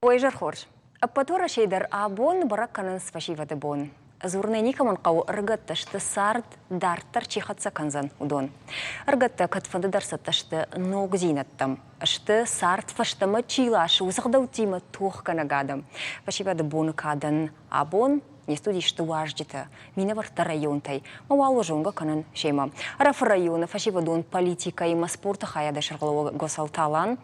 ويجر خورج البطورة شيدر أبون بركن سفشيفة بون زورني نيكا من قو رجت تشت سارد دار ترشي خد سكنزن ودون رجت كتفند درس تشت نوج زينة تم اشت سارد فشت ما تشيلاش وسخدو تيمة توخ كنا قادم فشيفة بون كادن أبون يستودي شتواج جتا مين ورت الريون تاي ما والله جونغا كنن شيما رف الريون فشيفة دون بوليتيكا يما سبورت خايا دا شغلو غوسال تالان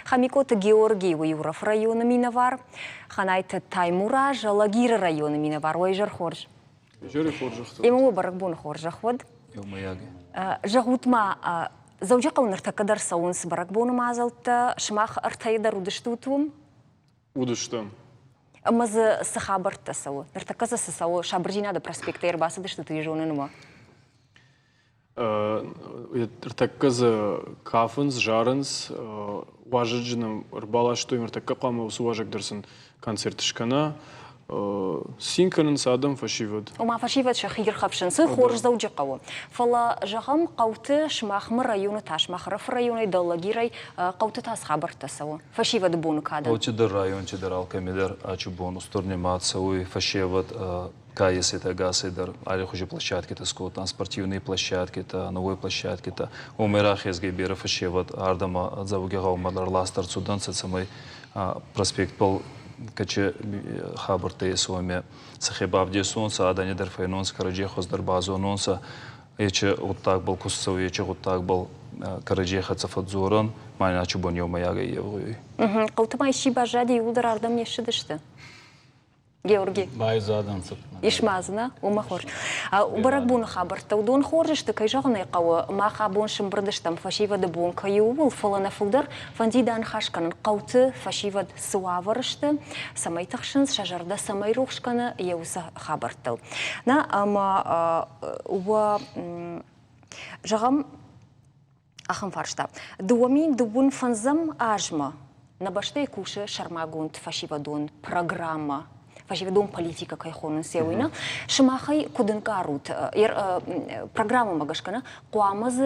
خاميكوت جيورجي ويورف الريون مينوار خنايت تايمورا جلاجير الريون مينوار ويجر خورج جري خورج اختو إما برك بون خورج خود يوم ياجي جغوت ما زوجي قون ارتكدر سونس برك بون ما زلت شماخ ارتيدر ودشتوتوم ودشتم أما السخابر تسوى نرتكز السسوى شابرجينا ده برسبكتير بس ده شو تيجون نما ارتكز كافنز جارنز واجدنا ربالا شتو يرتكب قام وسواجك درسن كونسرت شكنا سينكرن سادم فشيفد وما فشيفد شخير خبشن سو خورج زوجي قوة فلا جهم قوتش ماخ مرة يون تاش ماخ رف ريون يدل جيري قوت تاس خبر تسوى فشيفد بونك هذا قوت در رايون در алкемидер ачу бонус турнимат сауи фашеват кайс это гасидер али хуже площадки это скотан спортивные площадки это новые площадки это умерах езге бера фашеват ардама завугега умадар ластер судан самый проспект пол каче хабар тесоме сахибав десонса адане дер файнонс караджи хоздер базононса ече вот так был кусцов ече вот так был караджи хацафадзоран майна чубоньо маяга евой قوت ما يشي بجادي يودر أردم يشدشته جيورجي بايزادن سب يشمازنا وما خورج وبرك بون خبر تودون خورج تكي جغني قوة ما خابون شمبردشتم فشيفة دبون كيو والفلنا فلدر فندي دان خاشكن قوت فشيفة سوافرشت سماي تخشنس شجر ده سماي روخشكن يوسا خبرتل نا أما و جغم أخم فرشتا دوامين دوون فنزم آجما نبشتي كوشة شرماغونت فشيفة دون программа فشيفة دون политика كيخونن سوينا شماخي كودن كاروت программа магашкана قوامز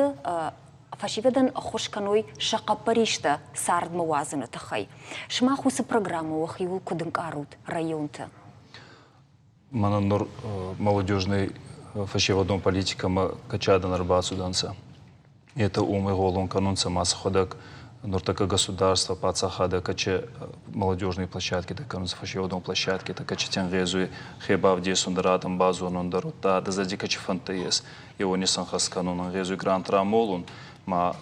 فشيفة دن خوشكنوي شقا بريشتا سارد موازنة تخي شماخو программа وخيول كودن كاروت районта мана нор молодежный фашева дом политика ма качада нарбацу данса это умы голон канунца масса ходак нортака государство пацахада каче молодежные площадки так канунца фашева дом площадки так каче тенгезуи хебав десундаратам базу нондарута да зади каче фантаес его не санхас канунан гезуи грант рамолун ма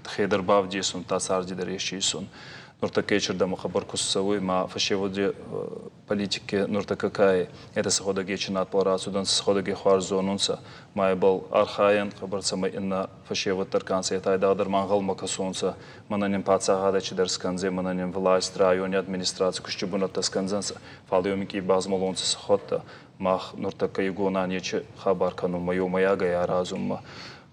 хедер бав десун тасарди дарешисон нортака черда махабар куссавой ма фашева де политики нортака кай это схода гечинат пларасудан схода гехвар зонунса май был архаен хабарца май инна фашева тарканса это айдадыр мангал макасонса мананем пацагада чидерсканзе мананем власть районе администрация кущубуната сканзанса фалиомики базмалонса сходта мах нортака югона нече хабар кану майо маяга я разумма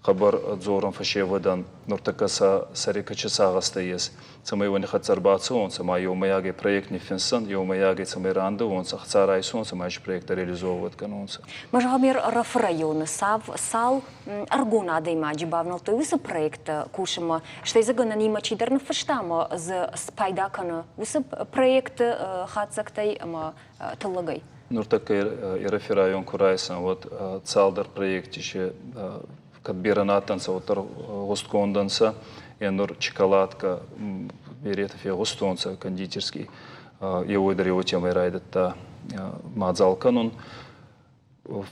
خبر زورم فشيودان نورتكاسا سريكا چساغستا يس سمي وني خطر باتسون سما يوم ياغي проект نفنسن يوم ياغي سمي راندو ون خطر ايسون سما اش проект реализовывать канонса مجامير رف район сал аргона дейма джибавнал то вис проект кушма что из гана нима чидерн фштама з спайдакана вис проект хацактай ма тыллагай нуртака ирафи район курайсан вот цалдар проект еще Кадбиранатанса, вот гостконданса, и нор чоколадка, берет фе гостонца кондитерский, его дарил его тем и райдет та мадзалканун,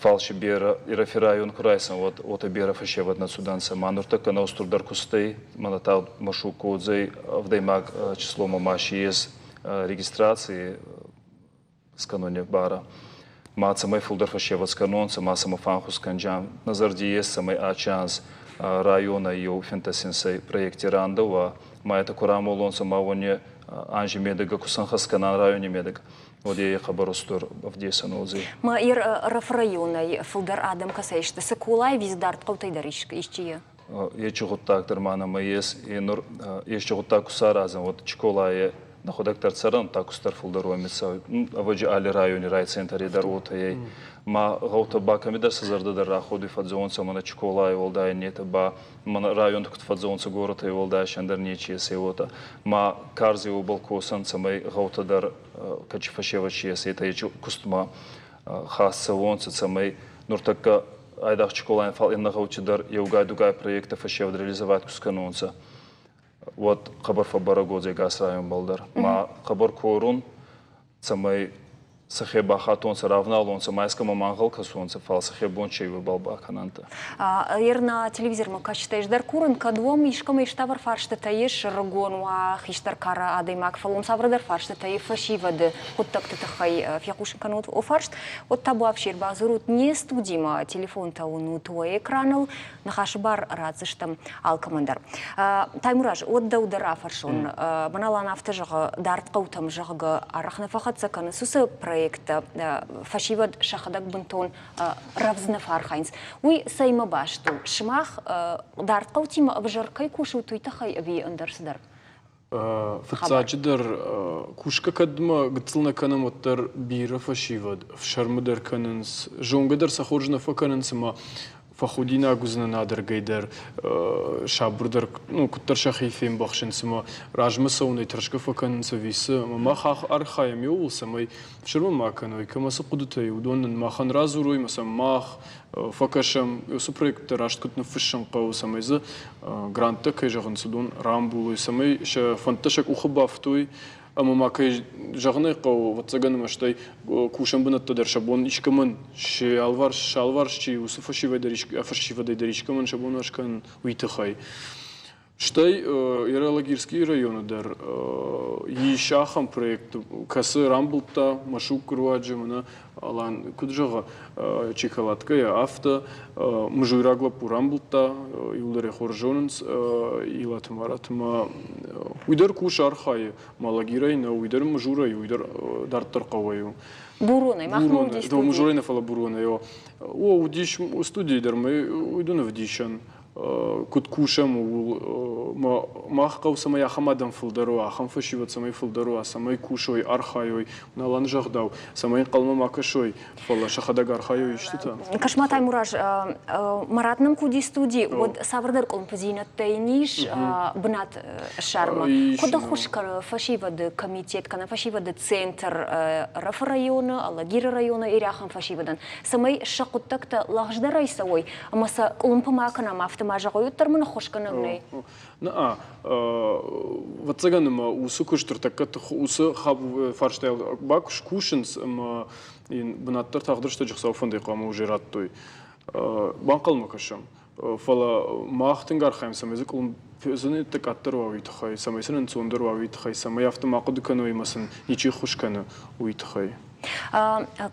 фалши бера и рафирайон курайсан, вот бера фаше вот на суданса, манур так на остров даркустей, манатал машу кодзей, вдаймак число мамаши есть регистрации с каноне бара. Мат самой фулдер фашеват сканонца, ма само фанхус канджам, назардиес самой ачанс района йо фентасинсей проекте рандова, ма это курамолонца мавоне анжи медега кусанхас канан районе медега. Вот я хабарустур в десанозы. Ма ир раф района фулдер адам касаешта секулай виздарт каутай даришка ищие. Я чего так дермана ма ес и нор ес чего так кусаразам вот чколае находок тарцаран так устар фулдаруамица аваджи али райони райцентари дар отаей ма гаута ба камидар сазарда дар раходи фадзонца мана чкола волда нета ба мана район тут фадзонца города волда шандар нечи сеота ма карзи обалкосан самай гаута дар качифашева чиесета ечу кустма хасса вонца самай нуртакка айдах чкола фал инна гаучидар югай дугай проекта фашев реализовать кусканонца вот хабар фабара годзе гас район балдар ма хабар корун самай сахеба хатон саравнал он самайскому мангал касонца фал сахебон чейвы балба кананта Ерна телевизор ма качтаеш дар курын кадвом ишкам иштавар фаршта таеш ргон ва хиштар кара адаймак фалом саврадар фаршта таи фашивады хуттакта тахай фякушин канут о фаршт от табу абшир базурут не студима телефон тауну твой экранал нахаш бар рацыштам ал командар таймураж от даудара фаршон баналан автожага дарт каутам жага арахна фахатса каны сусы проекта фашивад шахадак бунтон равзна фархайнс уй сайма башту шмах дарт каутима абжаркай кушу туйтахай ави андерсдар фцаджидер кушка кадма гцлна канам оттар бира фашивад в шармудер кананс жонгадер сахоржна факананс ма فخودینا گزنه نادر گیدر شابردر کتر شخی فیم بخشن سما راجم سونی ترشک فکن سویس ما خاخ آرخایم یول سمای شرم ما کنوی کما سقدته ودون ما خن رازوروی مثلا ما فکشم یوسپریک تراشت کتن فشن قو سمای ز گرانت که جهان سدون رامبولوی سمای ش فنتشک اخبافتوی اما ما که جهانی قو واتساگن مشتای کوشم بنت تدر شبون ایشکمن شالوارش چی وصف فشیوه دریشکمن شبونش کن ویتخای شتای یرالاگیرسکی رایون در یشاخم پروژه کسی رامبولتا مشوق رواجه منا الان کدجاغ چیکالاتکا یا افتا مجوراغلا پورامبولتا یولدر خورجونس ایلات ماراتما ویدر کوش آرخای مالاگیرای نه ویدر مجورای ویدر دارتر قوایو بورونه مخمون دیست دو مجورای نفلا بورونه یا او ودیش استودی در می ویدونه ودیشن كنت كوشم ما خقو سما يا خمادم فلدروا خم فشيوت سما فلدروا سما كوشوي أرخايوي نالان جغداو سما قلما ما كشوي فلا شخدا أرخايوي يشتتا كشما تاي مراج مراتنم كودي ستودي ود سافردر كومبوزينة تاينيش بنات الشارما كده خوش كر فشيوت كميتيت كنا فشيوت центр رف района алагир района иряхам фашивадан сама шакуттакта лагжда райсавой амаса кулумпамакана мафта мажагой уттармын хошканагней ватсаганма усу куштыр таккат усу хаб фарштайл бакуш кушинс ин бунаттар тагдыр что жакса фондай кама уже раттой банкалма кашам фала махтингар хайм самезик ул пезуни такаттар вавитхай самесен цундер вавитхай сама автомакуд каной масын ничи хушкана уитхай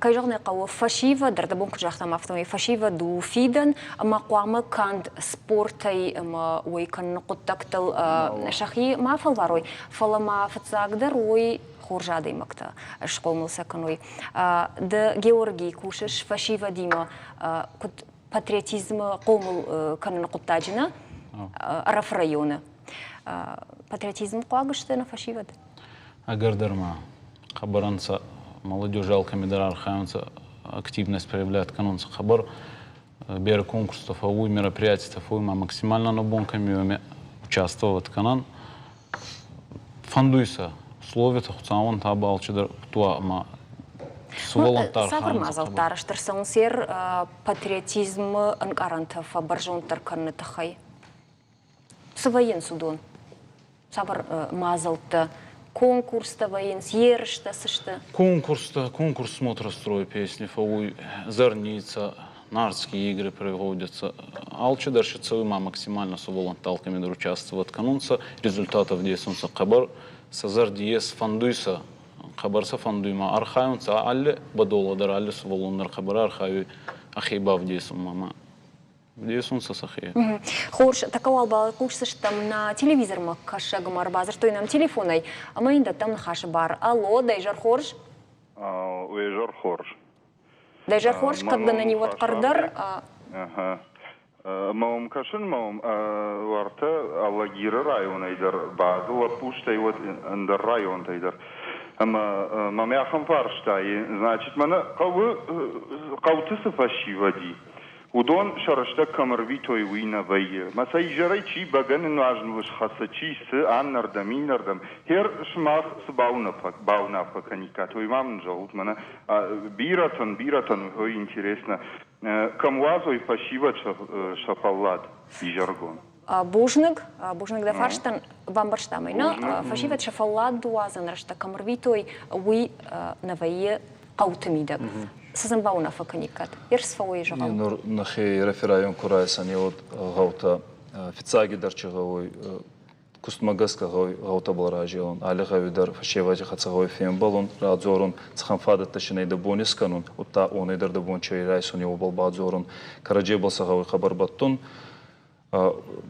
كيجغني قوة فشيفة درد بونك جاختم أفتوي فشيفة دو فيدن أما قوامة كانت سبورتي أما ويكن قطكتل شخي ما فالواروي فلما فتزاقدر وي خورجا دي مكتا شقوم السكنوي د جيورجي كوشش فشيفة ديما كنت патриотизм قوم كان نقطاجنا رف ريونا патриотизм قواقشتنا فشيفة أقدر ما خبرنسا молодежь алкамидара архаевца активность проявляет канонца хабар бер конкурсов авуй мероприятий авуй максимально на бонками участвовать канан фандуйса словит хуцаун табал чидер туа ма сволонтар савр мазалтар штарсан сер патриотизм анкарантов баржон таркан тахай своен судон савр мазалта конкурста воен съершта сышта конкурс смотра строй песни фауй зарница нардские игры проводятся алчы даршица ума максимально со волонталками участвует канунца результатов действуется хабар сазар диес фандуйса хабарса фандуйма архаевца алле бадоладар алле со волонтар хабар архави ахибав действуем мама Десунса сахи. Хорш, такого алба курсыш там на телевизор макаша гамар базар, то и нам телефоной, а мы инда там нахаш бар. Алло, дайжар хорш? Уезжар хорш. Дайжар хорш, когда на него откардар? Ага. مام كشن مام ورتا الله غير رايون يدر بعد وبوش تيود عند الرايون تيدر أما ما يخم فارشتاي значит منا قوتس فشي ودي ودون شرشتا كمرويتوي وينا بي ما سيجري شي بغن انه عجن وش خاصة شي عن نردم هير شماخ باونا فكنيكات ويمام نجاوت منا بيرتن هو интересно كم وازوي فشيوة شفالات بيجرغون Бужник да фарштан вамбарштамайна фашивет шафаллад дуазан рашта камервитой уи навае qautamidak. Sizin bauna fakanikat. Ерсфауи жагам. Нур нахи реферайон курайсан вот гаута официаги дарчиговой кустмагаска гаута балражион алигавидар фашевати хацагой фембалон радзорун цханфада ташинай да бонис канун утта онайдар да бончай райсон йобал бадзорун караджебалсагой хабарбаттун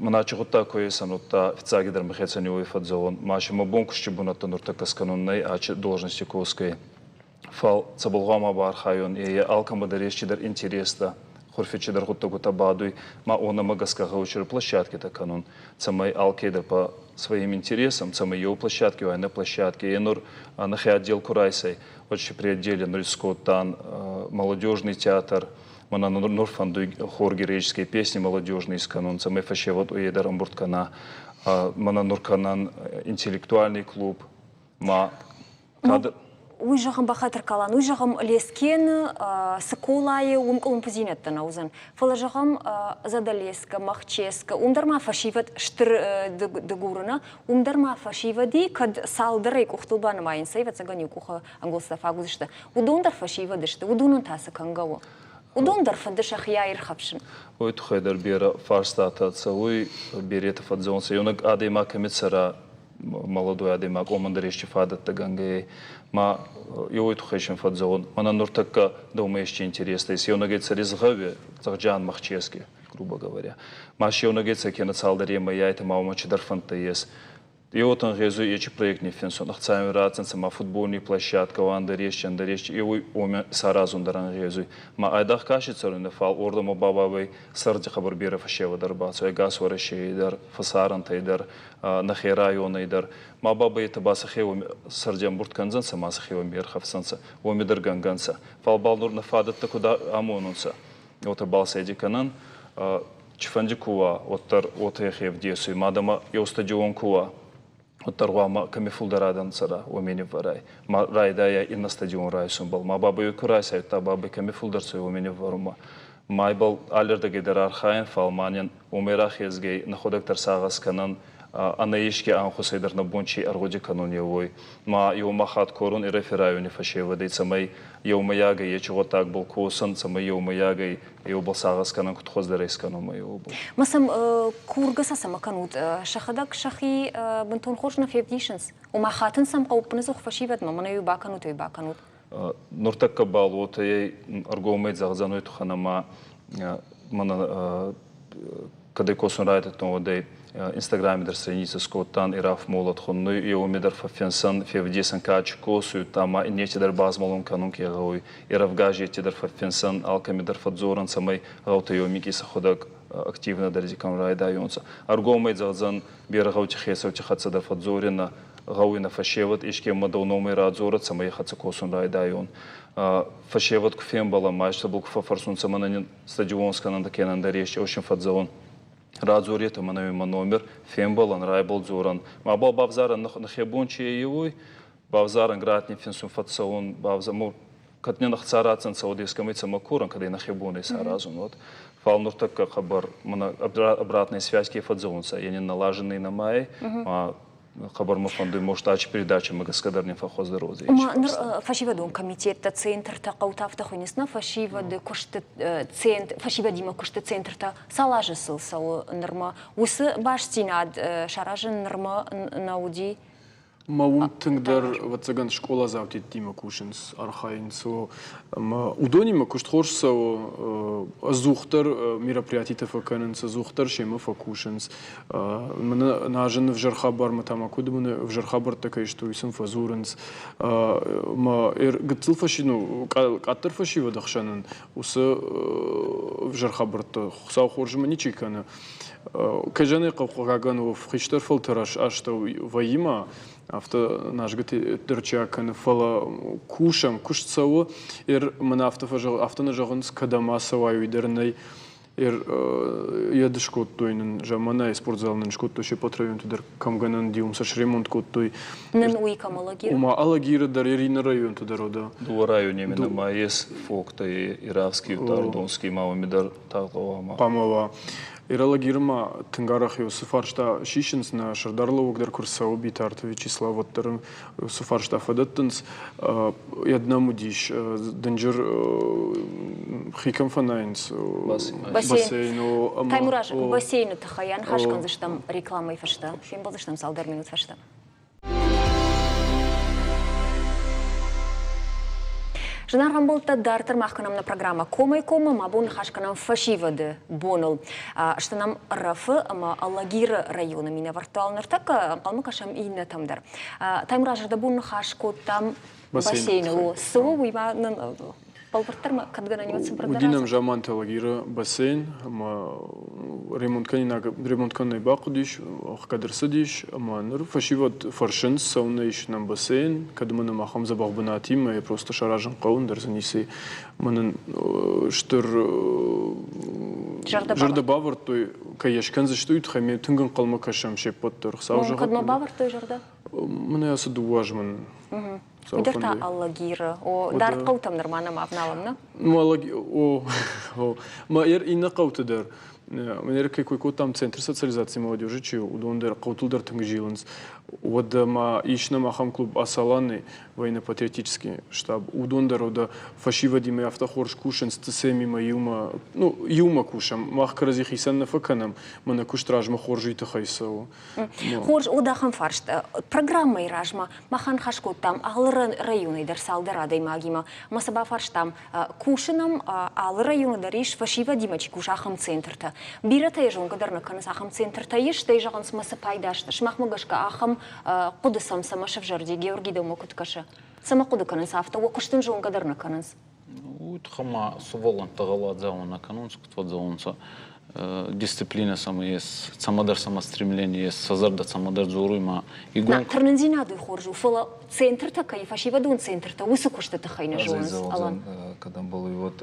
مناچغتا کویسن утта официаги дар мехецани уифадзовон машима бонкушчи бунатта нуртакаскануннай ач должности коской фал цабулгама бархайон и алкама дарещидер интереста хорфичидер гуттагута бадуй ма она магаска гаучер площадки таканун цамай алкейдер по своим интересам цамай его площадки война площадки енур нахи отдел курайсай очень при отделе нурискотан молодежный театр мана нурфанду хор героические песни молодежные из канун цамай фашевот уедер амбурткана мана нурканан интеллектуальный клуб ма кадр Уй жагам бахатыр калан, уй жагам лескен сакулайы умкалын пузинеттен аузан. Фала жагам задалеска, махческа, умдарма фашиват штыр дегурына, умдарма фашивади кад салдырай кухтылбаны майын сайват загани куха англоста фагузышты. Удондар фашивадышты, удунын тасы кангаву. Удондар фадышах яйр хапшын. Ой тухайдар бера фарстатаца, ой беретов отзонса, юнак адайма камицара молодой адайма командарещи фадатта гангай. Ма йой тухайшин фадзон, мана нуртакка думающий интересно, если он говорится резгаве, цагджан махчески, грубо говоря. Ма ще он говорится кена цалдаре моя это маумачи дарфанта есть. И вот он резу эти проектные финсон, ахцаем рацен сама футбольная площадка, андарещ, и ой оме саразун даран резу. Ма айдах кашица рунде фал ордому бабавой сарди хабар бера фашева дарбацу, айгас варашей дар, фасаран тайдар, нахи района идар. Ма баба это басахева сардиам буртканзан сама сахева мерхавсанца, оме дарганганца. Фал балнур нафадат такуда амонунца. Вот балса эдиканан, чифанди кува, оттар отехев десу, мадама и стадион кува. Оттарвама камифулдарадан сара умени варай. Ма райдая и на стадион райсун бал. Ма баба юкурайса, та баба камифулдарцу умени варума. Майбал алердагедер архаин фалманин умерах езгей находак тарсагас канан анаишки анхусайдар на бончи аргоди кануньевой. Ма йомахат корун и реферайуни фашевадей. Цамай йомаягай ечего так был косан, цамай йомаягай йобал сагас канан кутхоздарейс канун майобал. Масам кургаса сама канут шахадак шахи бентон хошна февдишенс. Умахатын сам қаупнызух фашивад мамана юба канут юба канут. Нуртакка балуота ей аргомейт загзаной туханама мана кадай коsun райтет новодей Инстаграме дар страница скоттан ираф молот хонной и умедар фафенсан февдесан кач косу тама инете дар базмалон канун кегой ираф гажи те дар фафенсан алками дар фадзоран самай гаута йомики саходак активно дар дикам райда йонса аргомейт загзан бер гаути хесов чхатса дар фадзорина гауина фашеват ишке мадауноме радзорат самай хатса коsun райда йон фашеват кфем бала майшта был кфафарсун самананин стадионсканан дакенан дарещ очень фадзаон Радзорета манавима номер, фембалан, райбал зоран. Мабал бавзаран нахебончи евой, бавзаран гратни финсум фатсаун, бавзамур, катне нахцарацан саудийском и самакуран, когда нахебоны саразун. Вот. Фал нуртакка хабар, обратная связь кефадзаунца, я не налаженный на май, хабар мафанду может ач передача магаскадарни фахоз дорози. Фашивадун комитет та центр та каутафта хунисна фашивад кошты центр фашивадима кошты центр та салажысыл сау норма усы баш стинад шаражын норма науди Маум тыңдар вот цаган школа завтит дима кушинс архаинцо удонима куштхорсо зухтар мероприятита факаненца зухтар шема факушинс мана нажен в жархабар матамакуд мана в жархабар такая что исен фазуренс ма гцил фашину катар фаши вадахшанан уса в жархабарта хсау хоржма ничикана кажаны қауқағаганов хиштар филтраш ашта ваима авто наш гти дырчакан фала кушам кушцау мана автона жағынс кадама саваю идерней ядыш коттойнын жамана спортзалнын шкотто ще потравим тудер камганан диум саш ремонт коттой Нен уикам алагира? ума алагира дар ирина район тудер ода Ду районе именно маес фокта и иравский тардонский мамамидар тағлауама. Памова. Иралагирма тынгарах суфаршта шишинс на шардарловок дар курсау битарта Вячеслав оттарым суфаршта фадаттынс яднаму диш данжир хикам фанайнс бассейну Таймураж, бассейну тахаян хашкан заштам рекламой фашта. Шем был заштам салдар минут фашта. Жынарған болта дартыр маққанамна программа комай-кома мабун хашканам фашивады бонул. Штанам рафы ама Аллагир районы меня вартуалныр так қалмы кашам иінна тамдар. Таймражырда бун хашко там бассейну. Суы уйма Палвартарма кадгана неватсын Удинам продаразы. жаман талагира бассейн, ремонтканай бақудиш, кадырсадиш, фашиват фаршин саунаиш нам бассейн, кадмана махам забахбанатим, я просто шаражан қауын дарзаниси манын штыр жарда бавар той каяшкан заштует хаме түнгін қалма кашам шеппаттыр. Кадма бавар той жарда? Мына ясы дуажман. Идерта Аллагир. Дарт қаутам нормана мавналам, ма инна қаутыдар. Манер какой там центр социализации молодежи, че удондер қаутылдар тыңжилынс. Ода ма ишна махам клуб Асаланы, военно-патриотический штаб. Удондер ода фашива диме автохорш кушен с тсеми ма юма кушам. Мах карази хисан на факанам, мана куштражма хоржи тахайсау. Хорж одахам фаршт. Программа и ражма. Махан хашко там алран районы дарсалдара даймагима. Масаба фарш там кушенам ал районы дариш фашива димачи кушахам центрта. Бирата ежон гадарна канас ахам центрта еш тайжаган смаса пайдашта. Шмахмагашка ахам قدسام سما شفجردي جيورجي دوما كنت كشة سما قد كنس عفتا وكشتن جون قدرنا كنس وتخما سوالن تغلط زاونا канунс كتفض زاونса дисциплина сама есть самодар самостремление есть сазарда самодар зоруйма и гон търнензина дой хоржу фала центр така фашива дун центр та высокошта тахайна жонс алан когда был и вот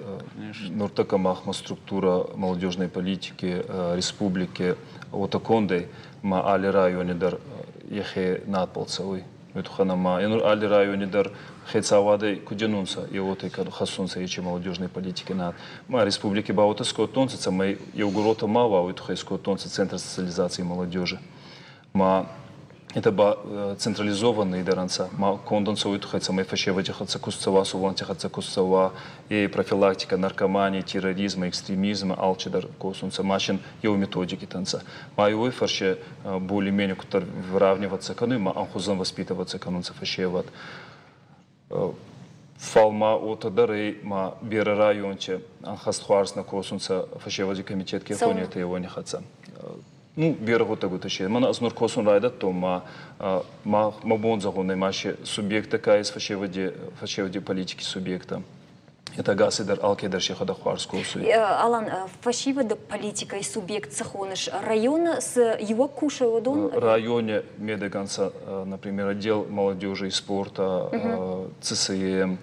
нуртака махма структура молодежной политики республики вот окондай ма али районе дар ехе надполцевый Ютханама, инур али районе дар хецавады куденунса, и вот и хасунса ечи молодежной политики над. Ма республики баута скотонца, мы и угорота мава, ютхай скотонца центр социализации молодежи. Ма это ба централизованный даранца, ма кондонса ютхайца, мы фашевати хацакусцава, суванти хацакусцава, и профилактика наркомании, терроризма, экстремизма, алчедар косунца, машин и у методики танца. Ма и ой фарше более-менее кутар выравниваться кану, ма анхузан воспитываться канунца фашеват. Фалма от дары ма бера районче анхастхуарс на косунца фашевади комитет кефони это его не хаца. Ну бера вот так вот еще. Мана азнур косун райда то ма бонзагуны маши субъекта кайс фашевади политики субъекта. Это гасидар алкедар шехада хуарского суи. Алан фашивада политика и субъект сахоныш района с его кушаодон. Районе медеганса, например, отдел молодежи и спорта, ЦСМ,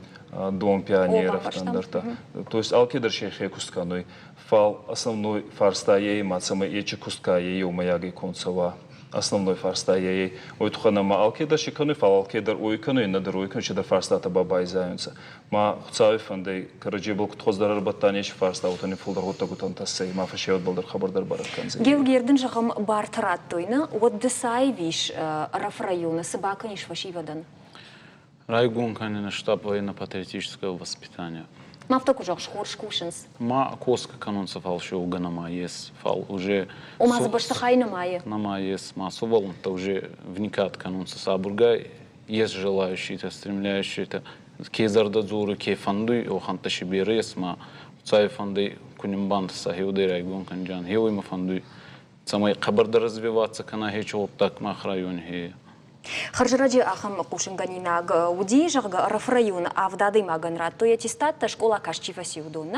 Дом пионеров, стандарта. То есть алкедар шехе кусканой фал основной фарста ей мацама ечи куска ей умаяги концова. Основной фарста ей ойтуханама алкедар шеканой фал алкедар ойканой надар ойканой чедар фарста та бабай заюнца. Ма хуцави фандей караджибл кутхоздар арбаттанеш фарста утани фулдар гутагутан тассей ма фашеват балдар хабардар бараканзе. Георгиерден жагам бартарат тойна вот десай виш раф района собаканиш фашивадан. Райгон, конечно, штаб военно-патриотического воспитания. ما افتكر جاش خورش كوشنس ما коска канунца фалшио ганама есть фал уже وما زبشت خاينة معي нама есть ма соволнта уже вникат канунца сабурга есть желающие-то стремляющие-то кезардадзуры кефандуй оханта шиберы есть ма цай фанды кунимбант сахиудерай гонканджан хеуй ма фандуй самой хабарда развиваться кана хечо так ма район хе خرجراجي أخم قوشنغانينا ودي جرغ رفريون أفدادي ماغنرات تو يتستات شكولا كاشتيفا سيودون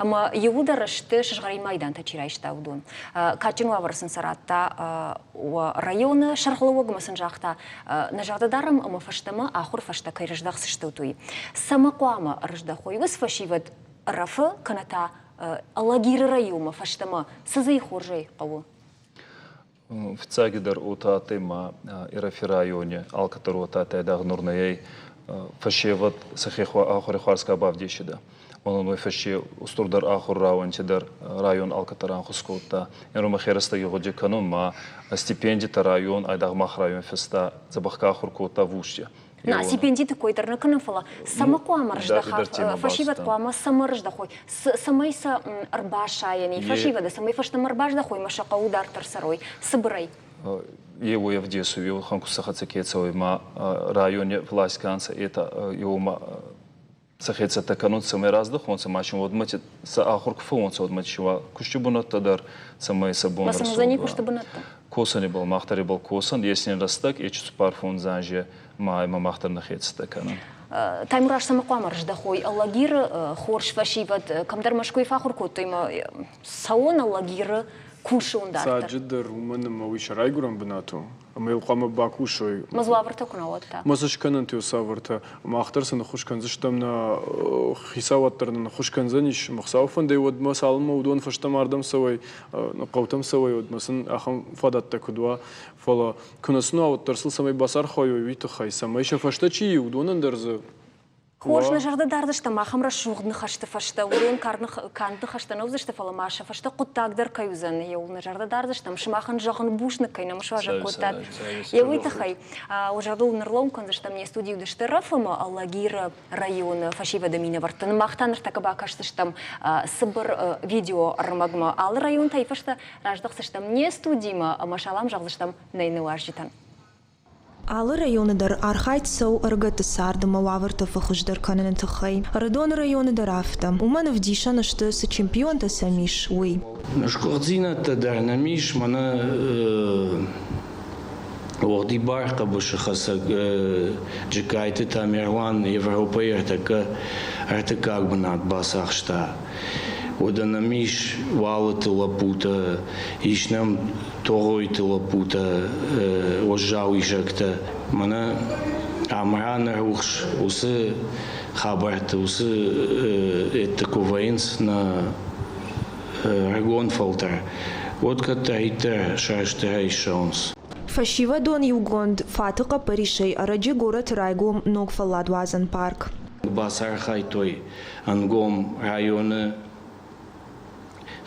أما يودا رشت شجري مايدان تشيرايش تاودون كاتشن وافرسن سراتا وريون شرخلوغ مسنجاختا نجادا دارم أما فشتما آخر فشتا كي رجداخ سشتوتوي سما قواما رجداخوي وسفشيفت رفا كانتا ألاغير ريوما فشتما سزي خورجي قوو В цагидар ота тема ирафи районе, алкатар ота тайдаг нурнаей фашеват сахихва ахури харска бавдешида. Он мой фаше устурдар ахур районтидар район алкатаран хускота. Эрума хераста йогоди канун ма стипендита район айдаг мах район феста забахка ахур кота вушья. На стипендии такой терна канафала. Сама куама рождаха, фашиват куама сама рождахой. Самайса арбашаяни, фашивада, самай фаштам арбашдахой, машака удар тарсарой, собрай. Его я в Одессу вел, ханку сахацекецовой ма районе власть канца, это его ма сахеца таканут самай раздах, он сама чем вот мать са ахурк фон, вот мать чего кущубунат тадар самай сабон. Масам за них кущубунат. Косан был, махтари был косан, если не растак, и чуть парфон занже ма махтар нахец таканан. Таймураш сама куама рождахой, аллагир хорш фашиват, камдар машкой фахуркот, то има саон аллагир кушун дартар. Саджидер умана мавиш райгурам бнату. Амел қама бакушой. Мазлаварта кунаватта. Мазашканан тю саварта. Махтарсан хушканзаштам на хисаваттарна на хушканзаниш махсауфан дей вод масалма удон фаштамардам савай на қаутам савай вод масан ахам фадатта кудва фала кунасну аваттарсыл самай басар хойой виту хай самай шафаштачи удонан дарзы. Хош на жарда дардышта махамра шугдны хашты фашта урон канты хашта навзышта фала маша фашта куттагдыр каюзан яул на жарда дардышта мшмахан жагын бушны кайна мшважа куттад явыта хай ужадул нерлом конзышта мне студию дыштырафыма аллагир района фашива домина вартын махтаныр такаба каштыштам сыбыр видео армагма ал район тайфашта раждықсыштам не студима машалам жагдыштам найны важжитан. Alle rajonen der Archait so ergötte sarde mawaverte verhusder können entgei. Radon rajonen der aftam. Man в диша на что с чемпион та самиш уй. Шкодзина та der namish mana وقتی بارق باشه خاصه جکایت تا میروان یوروپایی ارتکاک بنات باسخشتا و دنمیش والت لپوتا ایشنم توغویت لپوتا و جاوی جکتا منا عمران روخش وسه خبرت وسه اتکوینس نا رگون فلتر ودکت هیتر شاشته شانس Фашива дон югонд фатыка паришей араджи город райгом ногфаладвазен парк. Басар хайтой ангом районы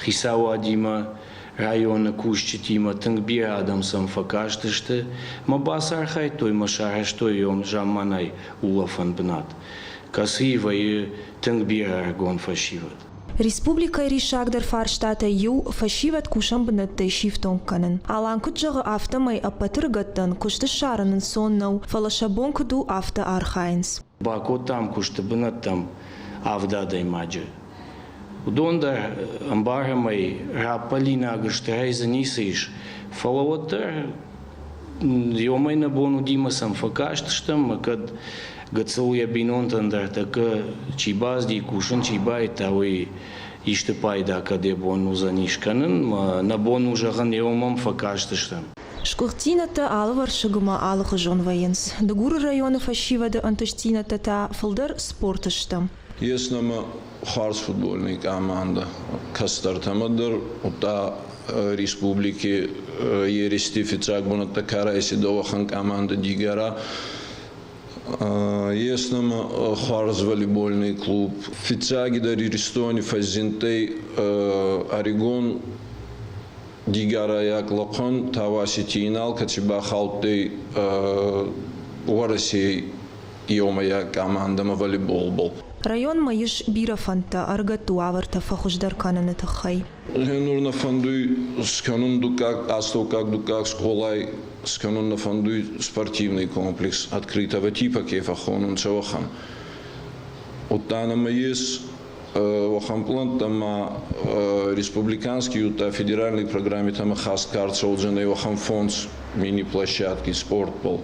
Хисауадима районы кушчитима тынгбир адамсам факаштышты ма басар хайтой машараштой он жамманай улафан бнат. Касыева и тынгбир аргон фашиват. Республика Ришагдер Фарштата ю фашиват кушам бнатты шифтон канен. Алан куджага автомай апатыргаттан кушты шаранын соннау фалашабон куду авто архайнс. Бако там кушты бнаттам авдадай маджи. Удонда амбарамай рапалина агыштрай занисыш фалаватар ёмай на бону димасам факаштыштам кад гацауя бинонтандар така чибазди кушан чибай тауи иште пайда каде бону занишканын на бону жаган ёмам факаштыштам. Шкуртината алвар шагума алхы жон военс. Дагур районы фашивада антыштината та фалдар спортыштам. Есть nama Харс футбольный команда. Кастартамадыр ута республики еристифицак бунатта карайси довахан команда дигара. Есть nama Харс волейбольный клуб. Фицаги да Риристони Фазинтей Орегон дигара як лақан таваси тинал качиба халтей Уараси Йомая команда волейбол был. Район маиш бира фанта аргату аварта фахуждар кананы тахай. Генур на фандуй сканун дукак, астокак дукак, сколай, сканун на фандуй спортивный комплекс открытого типа кефахонун цавахан. Оттана маис вахамплан тама республиканский ута федеральной программе тама хаскарт соуджанный вахам фонд мини-площадки спортбол.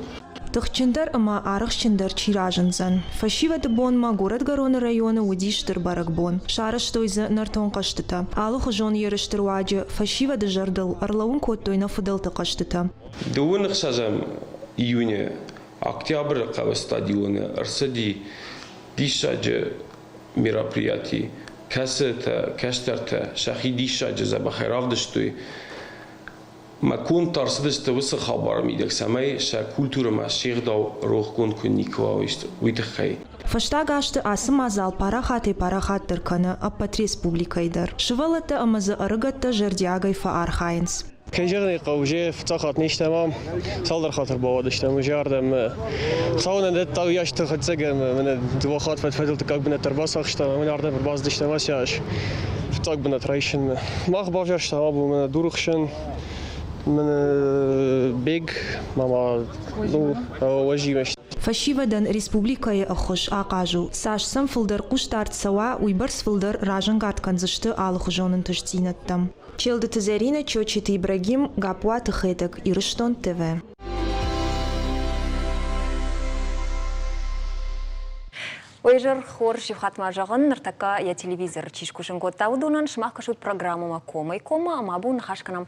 Тахчиндар ама арахчиндар чиражанзан. Фашива дебон ма город гарона района удиштыр баракбон. Шараш тойза нартон каштыта. Алых жон ерыштыр ваджи фашива де жардал арлаун коттойна фудал тақаштыта. Дуынық сазам июня, октябрь қава стадионы, арсади дишаджи мероприятий, кәсіті, кәштерті, шахи дишаджи забахайравдыштуй. Макун тарсыдышты высы хабарым идек самай, ша культурама шеғдау роғкон күнникуа уйтыққай. Фашта гашты асым азал парахаты парахаттыр каны аппат республикайдар. Шывалаты амазы ырыгатты жердиагай фаар хайнс. Кайжырный қауже фцахат нештамам, салдар хатыр бавадыштам, жардам. Сауна дет тау яшты хатсагам, мене двохат фатфадылты как бы на тарбасахштам, мене арда баздыштам асяш. Фцак бы на трайшин. Мах бавжаштам, абу мене дурухшин. Мене бег, мама, важимеш. Фашивадан республикае ахуш ақажу. Саш сам фылдар куштарт сава уйбарс фылдар ражан гатканзышты алых жонын тышцинаттам. Челды Тазарина, Чочит Ибрагим, Гапуа Тахетак, Ирыштон ТВ. Ойжыр хор шифхат мажағын ныртака я телевизор чишкушын коттау дунан шмақ кашут программама кома и кома амабун хашканам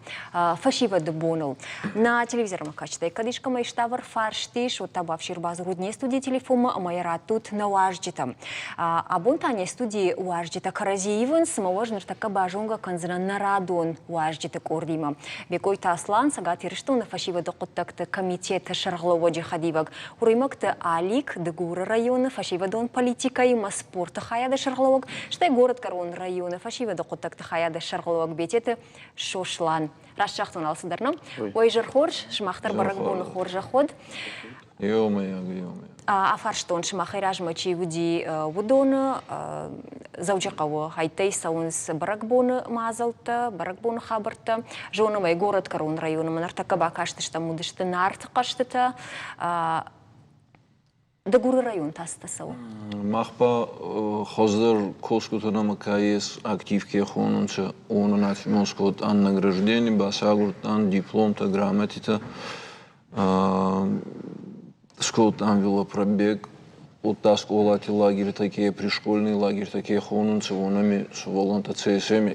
фашива дебонул. На телевизор макачтай кадишка майштавар фарштиш от табав ширбаз рудне студии телефома майра тут на уажджита. Абун таня студии уажджита Каразиевын самовож ныртака бажунга канзран нарадон уажджита кордима. Бекой таслан сагат ирштон фашива докоттакты комитет шарглово джихадивак. Урымакты алик дегуры района фашива дон политика и спорта хаяда шаргловок, что город Карон района фашива до контакта хаяда шаргловок бететы шошлан. Расшахтун алсыдарна. Ой жерхорж, шмахтар барагбон хоржа ход. Афарштон шмахираж мачи уди удона заучакаво хайтей саунс барагбон мазалта, барагбон хабарта. Жона май город Карон района манартака бакашты что мудышты нарт каштыта. Дагуры район тастасау. Махпа хоздар коскутана макаес активке хонунча онунат москот ан награждение басагурт ан диплом-то грамотита скот ан велопробег от тасколати лагерь такие пришкольный лагерь такие хонунча онами суволанта ЦСМ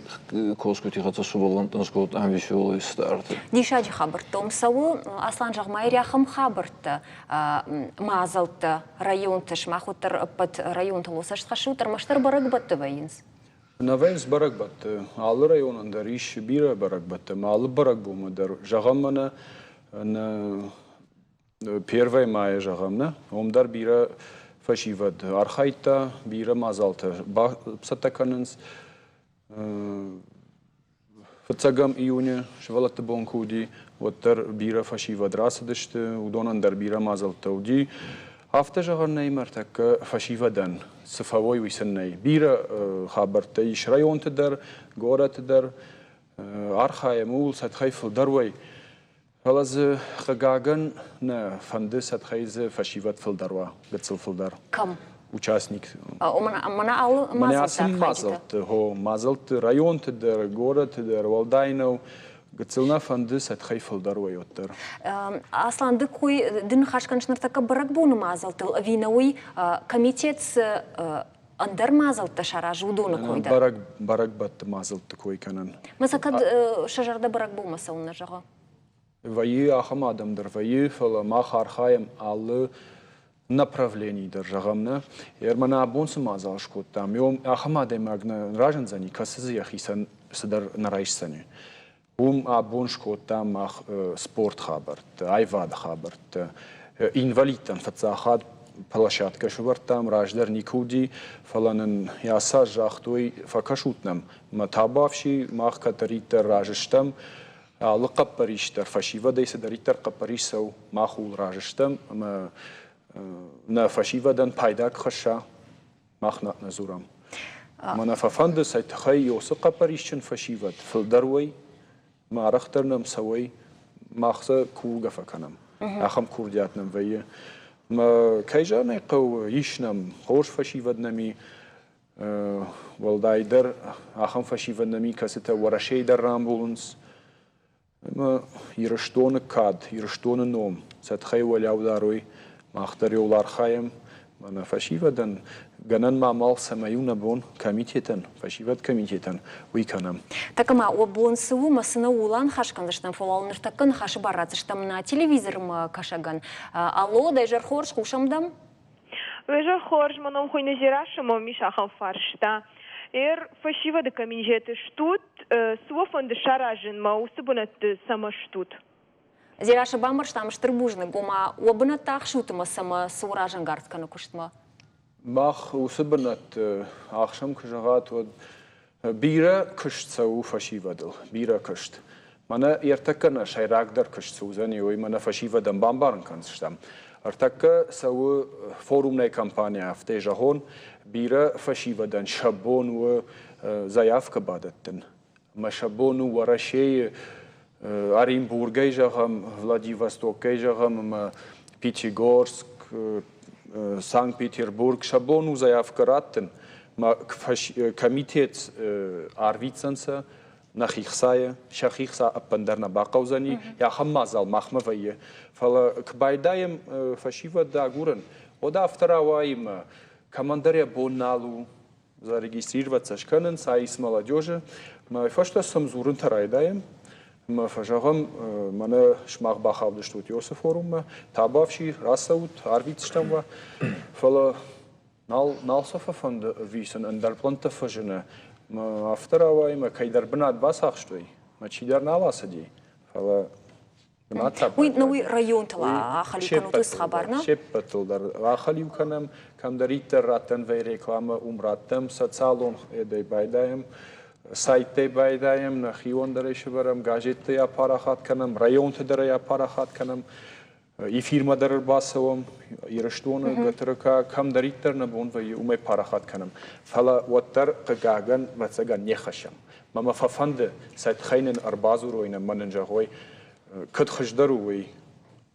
коскути хата суволанта скот ан веселый старт. Дишаджи хабар том сау аслан жагмайряхам хабарта мазалта район тышмахутар под район толосаш хашутар маштар барагбатты вайнс. Навенс барагбатты алы районында риш бира барагбатты малы барагбумадар жагамана на 1 мая жагамна омдар бира фашивад архайта бира мазалта псатаканынс Фацагам июня швалатты бонкуди оттар бира фашивад расадышты удонандар бира мазалта уди Афта жағарнай мартакка фашивадан сыфавой висаннай бира хабарта иш районтыдар горатыдар архая мул сатхай фылдарвай Халазы хагаган на фанды сатхайзы фашиват фылдарва гацыл фылдар. Кам? Участник. Мана ал мазалт, хо мазалт районтыдар горатыдар валдайнов гацылна фанды сатхай фылдарва йоттар. Асланды кой дын хашканшнартака баракбуны мазалтыл винауи комитет Андар мазалты шара жудуны койдар. Барак батты мазалты кой канан. Масакад шажарда барак болмаса уна жаға? Вайы ахам адамдар, вайы фала мах архаем аллы направлений дар жағамна. Ермана абонсы мазал шкоттам. Йом ахам адам агна ражанзани касызы яхисан садар нарайшсани. Абон шкоттам ах спорт хабарт, айвад хабарт, инвалидтан фацахад площадка шубартам раждар никуди фаланын яса жахтой факашутнам. Матабавши мах катарита ражыштам лықап париштар фашива дейсі дариттар қапарисау махул ражыштам на фашивадан пайдак хаша مخنق نزورم من ففند سایت خی یوس قپریشن فشیوت فلدروی ما رخترنم سوی ماخذ کوگه فکنم اخم کوردیاتنم ویه ما کیجا نیقو یشنم خوش فشیوت نمی والدایدر اخم فشیوت نمی کسی تا ورشی در رامبولنس ما يرشتون كاد يرشتون النوم ستخي ولاو داروي ما اختار يولار خايم انا فشيفدن جنن ما مال سمايون بون كميتيتن فشيفد كميتيتن ويكنم Такама обон суу масына улан хашкандыштан фолал ныртакын хашы баратыштам на телевизорым кашаган. Алло, дайжар хорш кушамдам? Вежар хорш маном хуйна зирашымо мишахам фаршта. Фашива да каминжеты штут, суофон да шаражен ма усыбынат сама штут. Зирашы бамырштам штырбужны гома обына так шутыма сама суражен гартканы куштма. ماخ وسبنت اخشم كجغات ود بيرا كشت سو فشيفدل بيرا كشت مانا يرتكنا شيراك در كشت سوزني وي مانا فشيفدن بامبارن كنشتم ارتك سو فوروم ناي كامبانيا افتي جهون بيرا فشيفدن شابون و زياف كبادتن ما شابون ورشي Оренбургай жагам, Владивостокай жагам, Пятигорск, Санкт-Петербург, шабону заявка раттен, комитет арвицанса, нахихсая, шахихса аппандарна бақаузани, я хаммазал махмавайе, фала кбайдаем фашива дагурен, ода втораваем командаря Боналу зарегистрироваться шканен, сайс молодежи, мы фашта самзурен тарайдаем, ما فجأهم من شماغ بخاب دشتوت يوسف فورم تابافشي راسوت عربيتشتم و فلا نال صفة فند ويسن اندر بلنت فجنا ما افترا واي ما كيدر بنات باس اخشتوي ما تشيدر نالاسدي فلا وين نوي ريون تلا خلي كانوا تسخبرنا شبتل در خلي كانم كم دريتر راتن في ريكلام راتم ساتسالون ادي بايدايم سایت بایدایم نخیون درش برم گاجت یا پاراخات کنم رایون تدر یا پاراخات کنم ای فیرما در باسوم ایرشتون گترکا کم دریتر نبون و یوم پاراخات کنم فلا وتر قاعن متسجن یخشم ما ففند سایت خینن اربازو روینه مننجا هوی کد خشدروی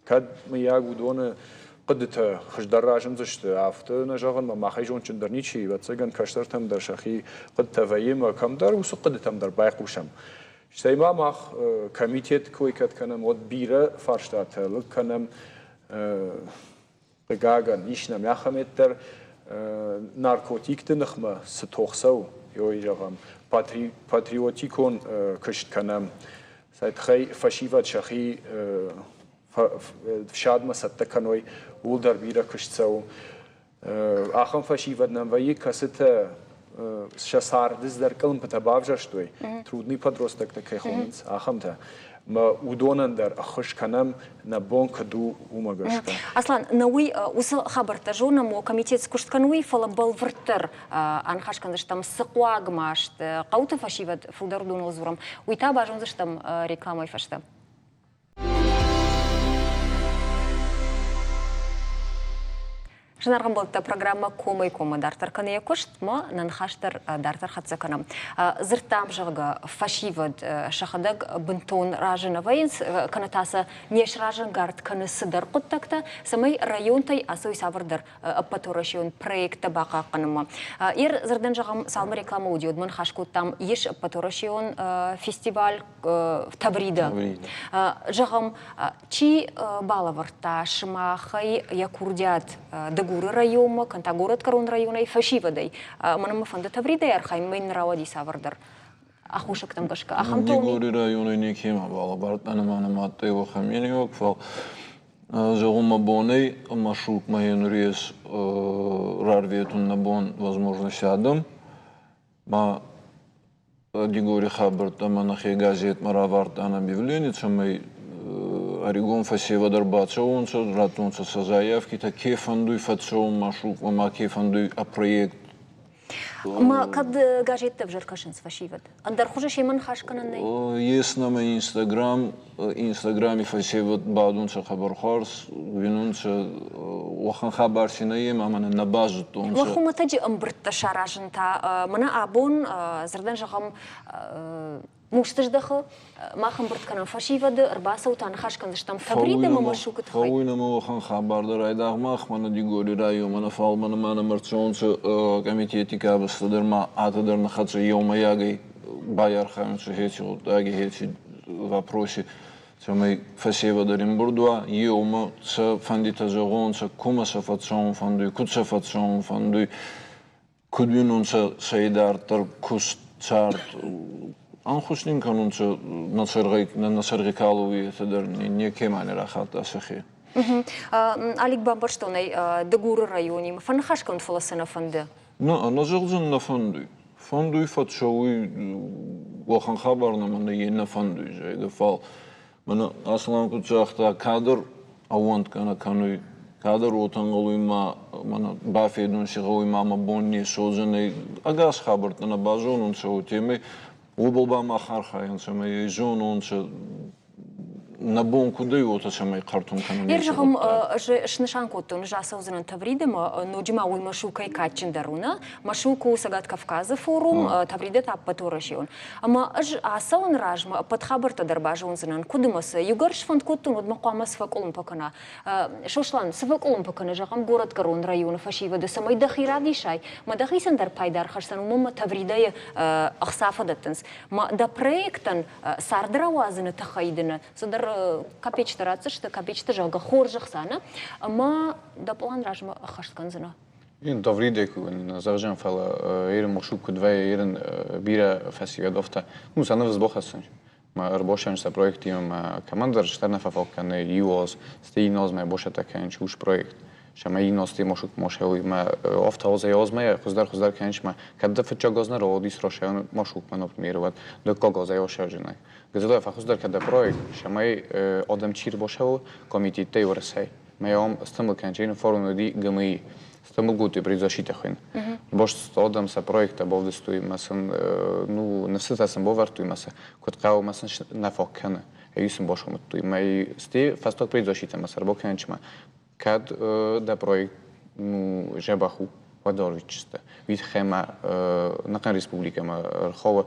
کد میاگو دونه قدت خشدر راجم زشت افته نجاگن ما خیجون چند در نیچی و تسگن کشترتم در شخی قد تویم کم در وسو قدتم در باقوشم شتای ما مخ کمیتیت کوی کد کنم ود بیره فرشتات لک کنم بگاگن نیشنم یخمت در نارکوتیک تنخمه ستوخسو یوی جاگم پاتریوتیکون کشت کنم سایت خی فشیوت شخی شاد ما ستکنوی ول در بیره کشتسو آخم فشیوت نموی کسته شساردز در کلم پتابافجشتوی трудный подросток такой хонец آخم تا ما ودونن در اخش کنم نبون کدو اومگشتا اصلا نوی وس خبر تجونا مو комитет скушткануи фала балвертер анхаш кандыштам сыкуагмашт قوت فشیوت фулдардун озурам уйта бажунзыштам рекламой фашта Шынарған болытта программа комы дартар каны екошт, ма нанхаштар дартар хатсаканам. Зыртам жағы фашивад шахадаг бынтон ражына вайынс, канатаса неш ражын гард каны сыдар құттакта, самай районтай асой савырдар аппаторашион проекта бақа қаныма. Ер зырдан жағам салмы реклама удиод, мын хашкуттам еш аппаторашион фестиваль Таврида. Жағам чи балаварта шымахай якурдят Дагуры райома, Кантагород Карон района и Фашивадай. Манам фонда Таврида архайм мейн равади савардар. Ахушак там гашка. Дагуры района не кема балабарт анаманаматты его хамени окфал. Загума боней машук маен рез рарветун набон возможно сядам. Ма Дигори хабарт аманахи газет мараварт анабивление, самый Орегон фасева дарбаца онца, ратонца со заявки, та кефандуй фацоум машук, ма кефандуй а проект. ما قد قاجت تبجر كشنس فشيفد أندر خوش شيء من خاش كنا ني يسنا ما إنستغرامي فشيفت بعدون شو خبر خارس بينون شو وخن خبر شنيه ما من النباجت وخو ما تجي أمبرت شراجن تا منا أبون زردن جغم مشتش دخل ما خبرت كنا فشيفد أربعة وتان خاش كنا شتم تبريد ما مشوك تخيل خوينا ما وخن خبر در ایداغ ما خمنا دیگوری رایو من فال من مرتون شو комитеті کابست در ما عاد در نخات يوم ياجي باير خان شو هيك شو تاجي هيك вопросы мы фасева дарим бурдуа يوم ش فندي تجرون ش كوما شفتشون فندي كود شفتشون فندي كودينون ش شيدار تر كوست شارت أنخوشنين كانون ش نصرغي كالوي تدر نيكيماني راحت أسخي عليك بامبرشتوني دغور الريوني ما فنخاش كنت فلسنا فنده أنا جلزن نفندي فندي فتشوي وخن خبرنا من يين فندي جاي دفال من أصلاً كنت أختار كادر أوانت كانوا كادر وتنقلوا ما من بافيدون شغوي ما مبوني شوزني أجاس خبرتنا بازون ونسوي تيمي وبلبا ما خارخا ينسمي يجون ونس نبون كده وتسمي قرطون كانوا يرجعهم شنشان كوتون جاسو زنن تبريد ما نوجما ويمشوكي كاتشن دارونا مشوكو سجات كافكاز فورум تبريد تابتورشيون أما عسون راجما بتخبر تدرباجون زنن كدمس يقرش فند كوتون ودمقامس فكلهم بكنا شوشلان سفكلهم بكنا جاهم جورت كرون رايون فشيفة دسمي دخيرة دي شيء ما دخيسن در بايدار خرسن ومم تبريدية أخصافة دتنس ما دا проектن ساردرا وازن تخيدنا صدر كابيتش تراتش كابيتش تجاga خورجخ سانا ما دا план راجما خرس كنزنا إن تفريدك وإن زوجين فلا يرن مشوك كدواي يرن بيرة فسيجا دفتا موسى نفس بخصن ما أربعين سا بروجكت يوم كمان درجتنا ففوق كان يوز ستينوز ما بوشة تكين شوش بروجكت شما ينوز تي مشوك مشهوي ما أفت هوزي يوز ما خزدار كينش ما كده فتشا جزنا روديس روشة مشوك ما نبت ميروات دكا جزاي وشجناي جزء فخزدار كده بروجكت شما آدم چير بوشهو كوميتي تيورسي ما يوم استمر كانجين فورم دي جمعي استمر قوتي بريزاشيته خين باش آدم سا بروجكت بودستوي مثلا ну نفسه سام بوفرتوي مثلا كنت قاو مثلا نفاكنه يسم باشم توي ما استي فاستوك بريزاشيته مثلا بوكنش ما كاد دا بروجكت ну جبخو وداريچسته ويت خما نقن ريسبوبليكا ما خو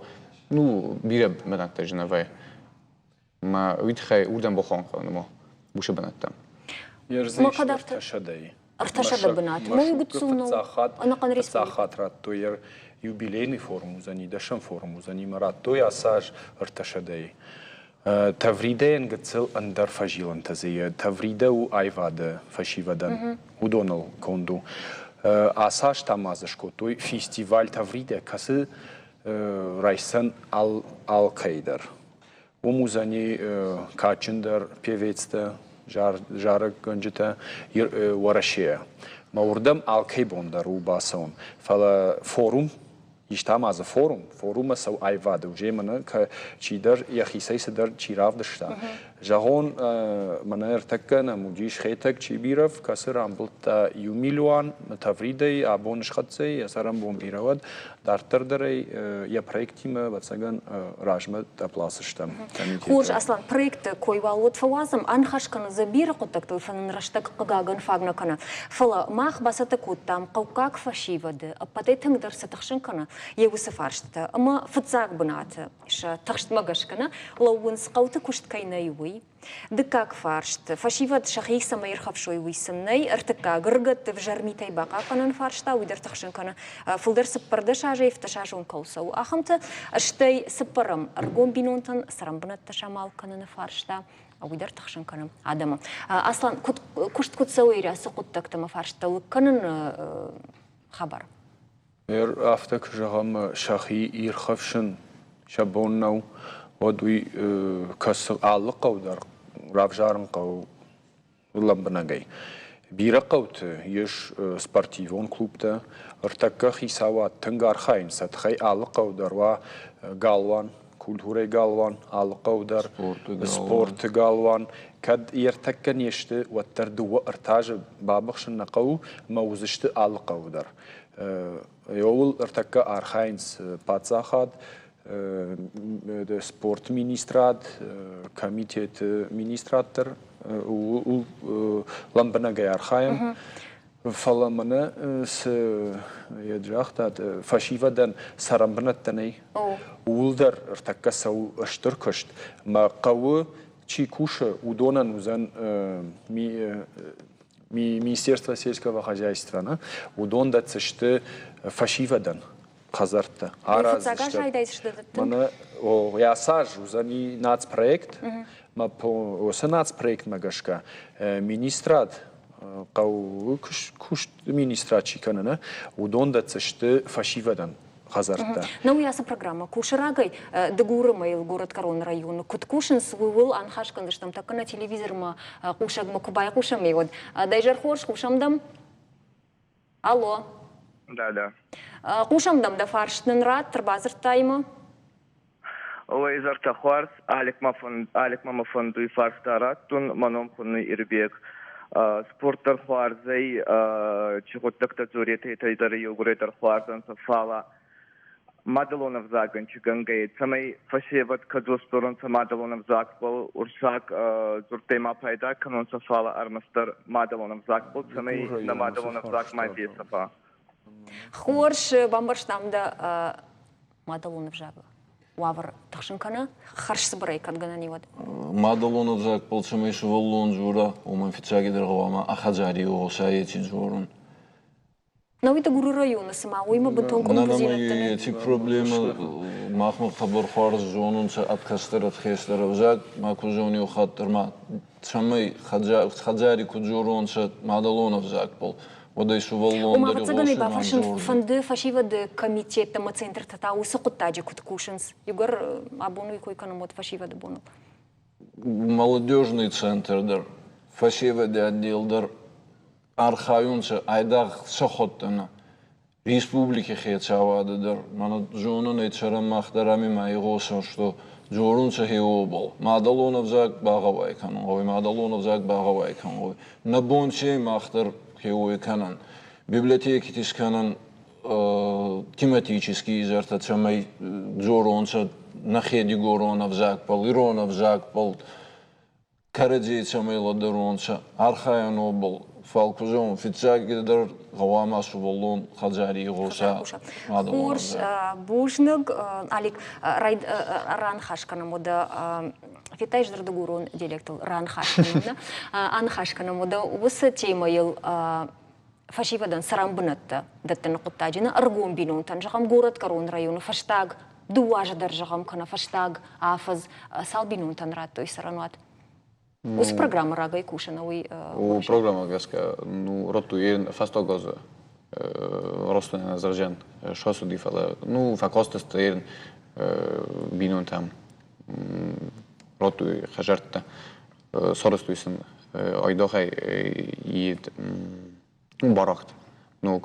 ну بيره بنات جنوي ما ويت خي ودم بخون ما بوش بناتم ما قدرت ارتشدي ارتشد بنات ما يقصونو انا قنري خاطرات توير يوبيليني فورум زني دشن فورум زني مرات توي اساج ارتشدي تفريدين قتل اندر فاجيلن تزي تفريده وايفاده فشيفدن ودونال كوندو اساج тамазышко توي фестиваль тавриде касы райсан ал кайдер وموزاني كاتشندر بيفيتستا جارك جنجتا ورشية ما وردم алкей бондер وباسون فلا فورум يشتاماز فورум سو ايفاد وجيمنا كشيدر يخيسي سدر تشيراف دشتا جاهون من ارتكنا مجيش خيتك تشيبيرف كسر عمبلتا يوميلوان تفريدي ابونش خدسي يسرم بوم بيرواد دارتر دري يا проектима بتسجن راجمة تبلاصشتم خوش اصلا проект كوي والود فوازم انخش كان زبير قدك تو فن رشتك قاغن فاغنا كنا فلا ما خبسته كوتام قوكاك فشيفد ابتيتن درس تخشن كنا يوسف عرشته اما فتزاق بنات ايش تخشت مغش كنا لو ونس قوتك كشت كاينايوي دكاك فارشت فشيفد شخيخ سما يرخب شوي ويسمني ارتكا غرغت في جرميتي باقا كنا فارشتا ويدر تخشن كنا فلدر سبردش اجي فتشاجون كوسو اخمت اشتي سبرم ارغون بينونتن سرم بنت تشامال كنا فارشتا او يدر تخشن كنا عدم اصلا كنت تسوي راسك قدك تما فارشتا كنا خبر افتك جهم شخي يرخفشن شبونو ودوي كسر علاقة ودر رافجارن قو لمبنا جاي بيرقوت يش سبارتيفون كلوب تا ارتكا خيساوات تنجار خاين ستخي علاقة ودر وا قالوان كولتوري قالوان القودر سبورت قالوان كد يرتكن يشت والتردو ارتاج بابخش النقو موزشت القودر يول ارتكا ارخاينس باتزاخاد سبورت مينيستراد كوميتيت مينيستراتر و لامبنا جاي ارخايم فلامنا س يدرختات فشيفدن سرمبنتني ولدر ارتكا سو اشتركشت ما قو چی کوشه ودونا نوزن Министерство сельского хозяйства, удон да цеште фашивадан казарта. Я сажу за ни нацпроект, ма по нацпроект магашка министрат кау куш министрат чикана, удон да цеште фашивадан. Ну, я программа. Кушарагай, дегура майл город Корон район. Куткушин свыл анхашкан, что там так на телевизор ма кушаг макубай кушам и вот. Дайжар хорш кушам Алло. Да. Кушам да фарштен рад трбазер тайма. Ой, зарта хорс, алик мафон дуй фарштарат, тун маном хунны ирбек. Спорттар хорзай, чехоттакта зурете тайдары югуретар хорзан сафала. Мадалонов заган чигангай, самай фашеват кадо сторон Мадалонов загбал, уршак зуртема пайда, канон сафала армастер Мадалонов загбал, самай на Мадалонов заг майди сафа. Хорш бамбарштам да Мадалонов жага. Уавр тахшинкана, харш сбрей кадгана нивад. Мадалонов загбал, самай шуваллон жура, уман фицаги дергавама, ахаджари осаети журун. Но это гуру района сама, уйма бутон композиция. Эти проблемы махмуд хабар харз жонун се откастер хестер взад, маку жони ухаттерма. Самай хаджари куджурон се Мадалонов загпол. Водай шуваллон дари госы. Умахацаганы бафашин фанды фашива де комитет тама центр тата усакуттаджи куткушинс. Югар абону и койканамот фашива де бону. Молодежный центр дар, фашива де отдел дар. Архаюнца айдах сахоттана республики хецавадыдар мана жонун эчара махдарами майгоса что жорунца хеобол Мадалонов зак багавай канон ой Мадалонов зак багавай канон на бонче махдар хеой канон библиотеки тисканан тематический изартацамай жорунца нахеди горонов зак пол иронов зак пол караджейцамай ладаронца архаянобол Фалкузон, фицагидар, гавамасу волон, хаджари госа. Хорш, бушныг, алик, ранхашкана мода, фитайждар дагурон директор ранхашкана, анхашкана мода, усы темайл фашивадан сарамбынатта, даттана куттаджина, аргон бинонтан, жахам город Корон району, фаштаг, дуажадар жахам кана фаштаг, афаз, салбинонтан раттой сарануат. Ус программа рага и кушана у программа гаска ну роту ерен фастогоз ростане на заржен шосу дифала ну факостест ерен бинон там роту хажарта соростуйсын айдохай ид барахт ну